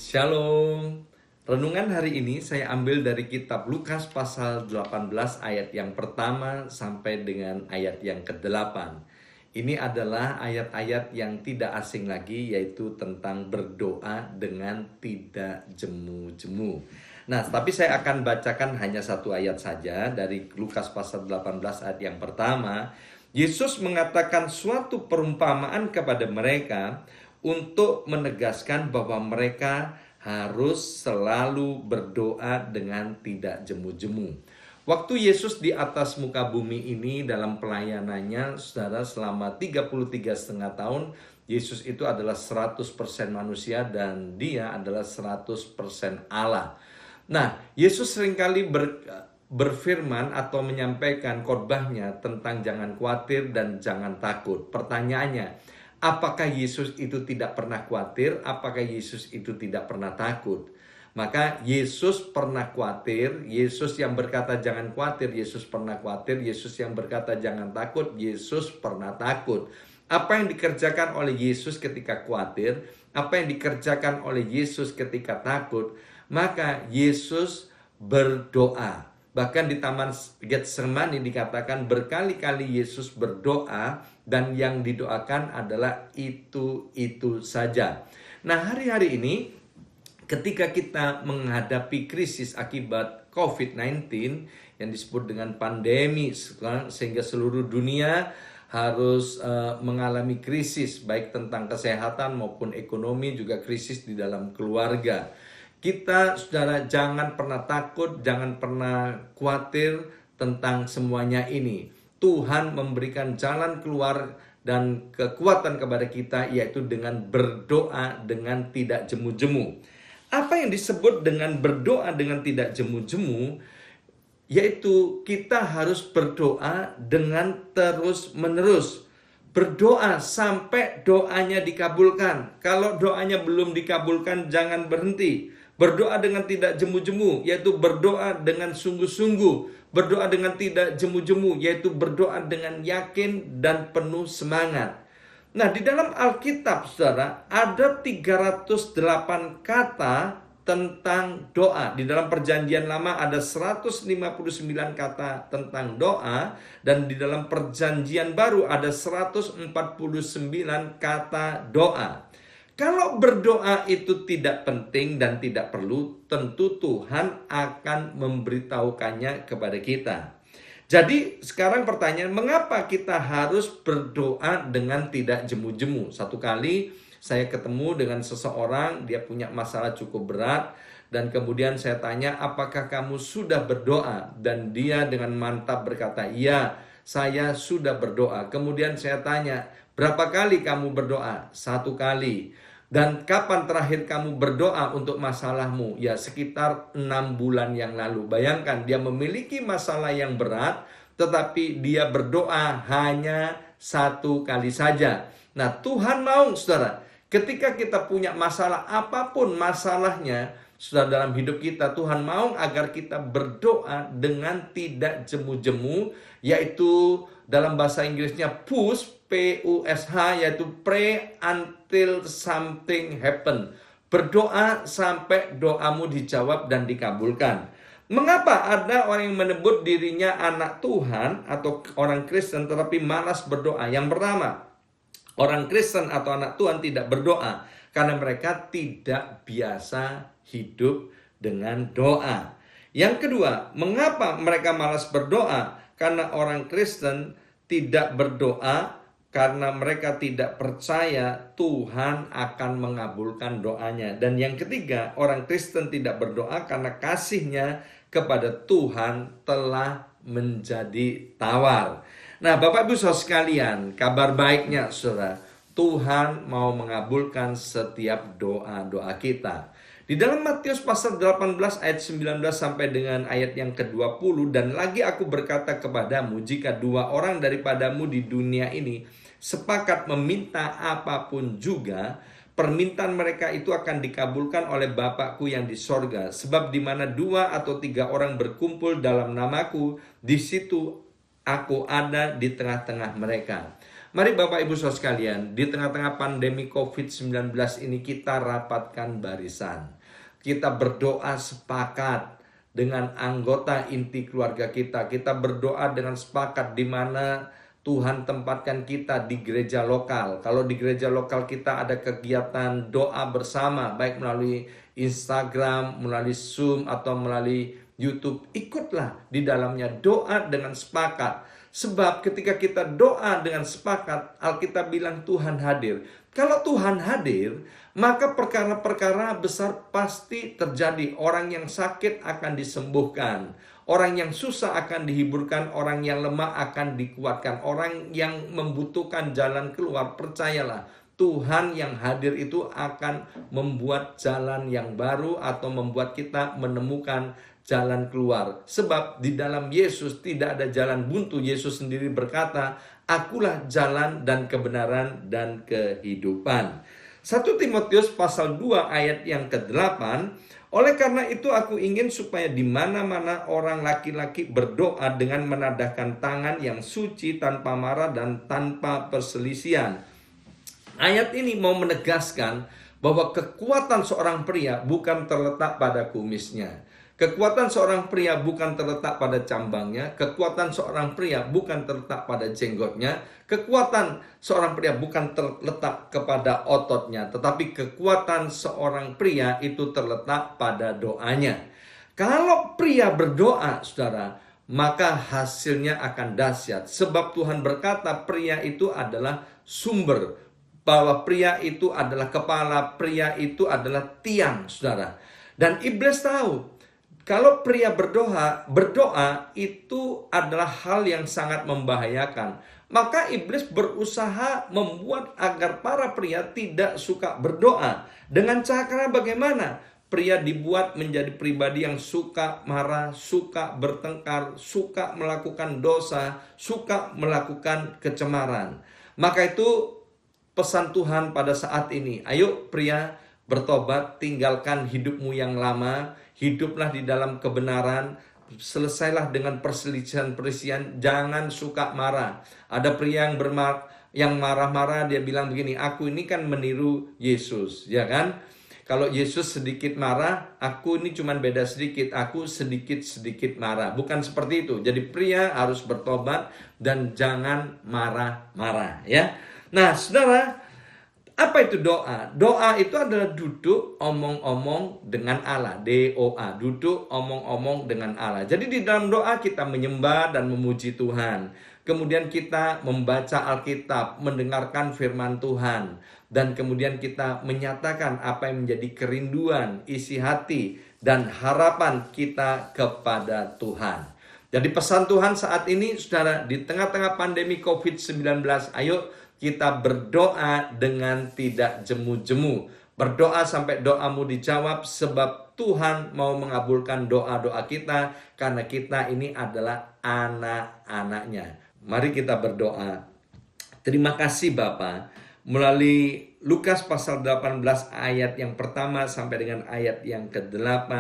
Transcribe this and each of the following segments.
Shalom. Renungan hari ini saya ambil dari kitab Lukas pasal 18 ayat yang pertama sampai dengan ayat yang ke-8. Ini adalah ayat-ayat yang tidak asing lagi, yaitu tentang berdoa dengan tidak jemu-jemu. Nah, tapi saya akan bacakan hanya satu ayat saja dari Lukas pasal 18 ayat yang pertama. Yesus mengatakan suatu perumpamaan kepada mereka untuk menegaskan bahwa mereka harus selalu berdoa dengan tidak jemu-jemu. Waktu Yesus di atas muka bumi ini dalam pelayanannya, saudara, selama 33,5 tahun, Yesus itu adalah 100% manusia dan dia adalah 100% Allah. Nah, Yesus seringkali berfirman atau menyampaikan khotbahnya tentang jangan khawatir dan jangan takut. Pertanyaannya, apakah Yesus itu tidak pernah khawatir? Apakah Yesus itu tidak pernah takut? Maka Yesus pernah khawatir. Yesus yang berkata jangan khawatir, Yesus pernah khawatir. Yesus yang berkata jangan takut, Yesus pernah takut. Apa yang dikerjakan oleh Yesus ketika khawatir? Apa yang dikerjakan oleh Yesus ketika takut? Maka Yesus berdoa. Bahkan di Taman Getsemani dikatakan berkali-kali Yesus berdoa dan yang didoakan adalah itu saja. Nah, hari-hari ini ketika kita menghadapi krisis akibat COVID-19 yang disebut dengan pandemi, sehingga seluruh dunia harus mengalami krisis baik tentang kesehatan maupun ekonomi, juga krisis di dalam keluarga. Kita, saudara, jangan pernah takut, jangan pernah khawatir tentang semuanya ini. Tuhan memberikan jalan keluar dan kekuatan kepada kita, yaitu dengan berdoa dengan tidak jemu-jemu. Apa yang disebut dengan berdoa dengan tidak jemu-jemu? Yaitu kita harus berdoa dengan terus-menerus. Berdoa sampai doanya dikabulkan. Kalau doanya belum dikabulkan, jangan berhenti. Berdoa dengan tidak jemu-jemu, yaitu berdoa dengan sungguh-sungguh. Berdoa dengan tidak jemu-jemu, yaitu berdoa dengan yakin dan penuh semangat. Nah, di dalam Alkitab, saudara, ada 308 kata tentang doa. Di dalam Perjanjian Lama ada 159 kata tentang doa, dan di dalam Perjanjian Baru ada 149 kata doa. Kalau berdoa itu tidak penting dan tidak perlu, tentu Tuhan akan memberitahukannya kepada kita. Jadi sekarang pertanyaan, mengapa kita harus berdoa dengan tidak jemu-jemu? Satu kali saya ketemu dengan seseorang, dia punya masalah cukup berat, dan kemudian saya tanya, apakah kamu sudah berdoa? Dan dia dengan mantap berkata, ya, saya sudah berdoa. Kemudian saya tanya, berapa kali kamu berdoa? 1 kali. Dan kapan terakhir kamu berdoa untuk masalahmu? Ya, sekitar 6 bulan yang lalu. Bayangkan, dia memiliki masalah yang berat, tetapi dia berdoa hanya 1 kali saja. Nah, Tuhan mau, saudara, ketika kita punya masalah, apapun masalahnya, saudara, dalam hidup kita, Tuhan mau agar kita berdoa dengan tidak jemu-jemu, yaitu dalam bahasa Inggrisnya push, P-U-S-H, yaitu pray until something happen. Berdoa sampai doamu dijawab dan dikabulkan. Mengapa ada orang yang menyebut dirinya anak Tuhan atau orang Kristen tetapi malas berdoa? Yang pertama, orang Kristen atau anak Tuhan tidak berdoa karena mereka tidak biasa hidup dengan doa. Yang kedua, mengapa mereka malas berdoa? Karena orang Kristen tidak berdoa karena mereka tidak percaya Tuhan akan mengabulkan doanya. Dan yang ketiga, orang Kristen tidak berdoa karena kasihnya kepada Tuhan telah menjadi tawar. Nah, Bapak Ibu Saudara sekalian, kabar baiknya, saudara, Tuhan mau mengabulkan setiap doa-doa kita. Di dalam Matius pasal 18 ayat 19 sampai dengan ayat yang ke-20, dan lagi aku berkata kepadamu, jika 2 orang daripadamu di dunia ini sepakat meminta apapun juga, permintaan mereka itu akan dikabulkan oleh Bapakku yang di sorga. Sebab di mana 2 atau 3 orang berkumpul dalam namaku, di situ aku ada di tengah-tengah mereka. Mari Bapak Ibu Saudara sekalian, di tengah-tengah pandemi COVID-19 ini kita rapatkan barisan. Kita berdoa sepakat dengan anggota inti keluarga kita. Kita berdoa dengan sepakat di mana Tuhan tempatkan kita di gereja lokal. Kalau di gereja lokal kita ada kegiatan doa bersama, baik melalui Instagram, melalui Zoom, atau melalui YouTube, ikutlah di dalamnya, doa dengan sepakat. Sebab ketika kita doa dengan sepakat, Alkitab bilang Tuhan hadir. Kalau Tuhan hadir, maka perkara-perkara besar pasti terjadi. Orang yang sakit akan disembuhkan, orang yang susah akan dihiburkan, orang yang lemah akan dikuatkan, orang yang membutuhkan jalan keluar, percayalah, Tuhan yang hadir itu akan membuat jalan yang baru atau membuat kita menemukan jalan keluar. Sebab di dalam Yesus tidak ada jalan buntu. Yesus sendiri berkata, "Akulah jalan dan kebenaran dan kehidupan." 1 Timotius pasal 2 ayat yang ke-8, oleh karena itu aku ingin supaya di mana-mana orang laki-laki berdoa dengan menadahkan tangan yang suci, tanpa marah dan tanpa perselisihan. Ayat ini mau menegaskan bahwa kekuatan seorang pria bukan terletak pada kumisnya. Kekuatan seorang pria bukan terletak pada cambangnya. Kekuatan seorang pria bukan terletak pada jenggotnya. Kekuatan seorang pria bukan terletak kepada ototnya. Tetapi kekuatan seorang pria itu terletak pada doanya. Kalau pria berdoa, saudara, maka hasilnya akan dahsyat. Sebab Tuhan berkata pria itu adalah sumber, bahwa pria itu adalah kepala, pria itu adalah tiang, saudara. Dan iblis tahu, kalau pria berdoa itu adalah hal yang sangat membahayakan. Maka iblis berusaha membuat agar para pria tidak suka berdoa. Dengan cara bagaimana? Pria dibuat menjadi pribadi yang suka marah, suka bertengkar, suka melakukan dosa, suka melakukan kecemaran. Maka itu pesan Tuhan pada saat ini, ayo pria bertobat, tinggalkan hidupmu yang lama, hiduplah di dalam kebenaran, selesailah dengan perselisihan-perselisihan, jangan suka marah. Ada pria yang marah-marah, dia bilang begini, aku ini kan meniru Yesus, ya kan? Kalau Yesus sedikit marah, aku ini cuma beda sedikit, aku sedikit-sedikit marah. Bukan seperti itu. Jadi pria harus bertobat dan jangan marah-marah, ya. Nah, saudara, apa itu doa? Doa itu adalah duduk omong-omong dengan Allah. DOA, duduk omong-omong dengan Allah. Jadi di dalam doa kita menyembah dan memuji Tuhan. Kemudian kita membaca Alkitab, mendengarkan firman Tuhan. Dan kemudian kita menyatakan apa yang menjadi kerinduan, isi hati, dan harapan kita kepada Tuhan. Jadi pesan Tuhan saat ini, saudara, di tengah-tengah pandemi COVID-19, ayo kita berdoa dengan tidak jemu-jemu. Berdoa sampai doamu dijawab, sebab Tuhan mau mengabulkan doa-doa kita, karena kita ini adalah anak-anaknya. Mari kita berdoa. Terima kasih Bapa, melalui Lukas pasal 18 ayat yang pertama sampai dengan ayat yang ke-8,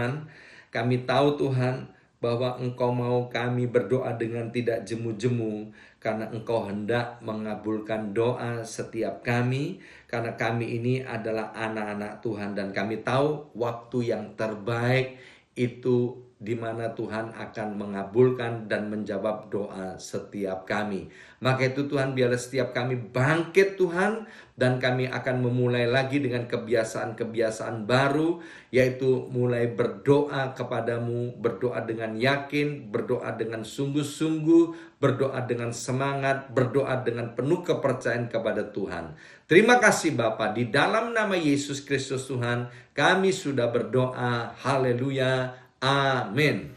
kami tahu Tuhan bahwa Engkau mau kami berdoa dengan tidak jemu-jemu, karena Engkau hendak mengabulkan doa setiap kami, karena kami ini adalah anak-anak Tuhan, dan kami tahu waktu yang terbaik itu di mana Tuhan akan mengabulkan dan menjawab doa setiap kami. Maka itu Tuhan, biarlah setiap kami bangkit Tuhan, dan kami akan memulai lagi dengan kebiasaan-kebiasaan baru, yaitu mulai berdoa kepadamu, berdoa dengan yakin, berdoa dengan sungguh-sungguh, berdoa dengan semangat, berdoa dengan penuh kepercayaan kepada Tuhan. Terima kasih Bapa, di dalam nama Yesus Kristus Tuhan, kami sudah berdoa. Haleluya. Amin.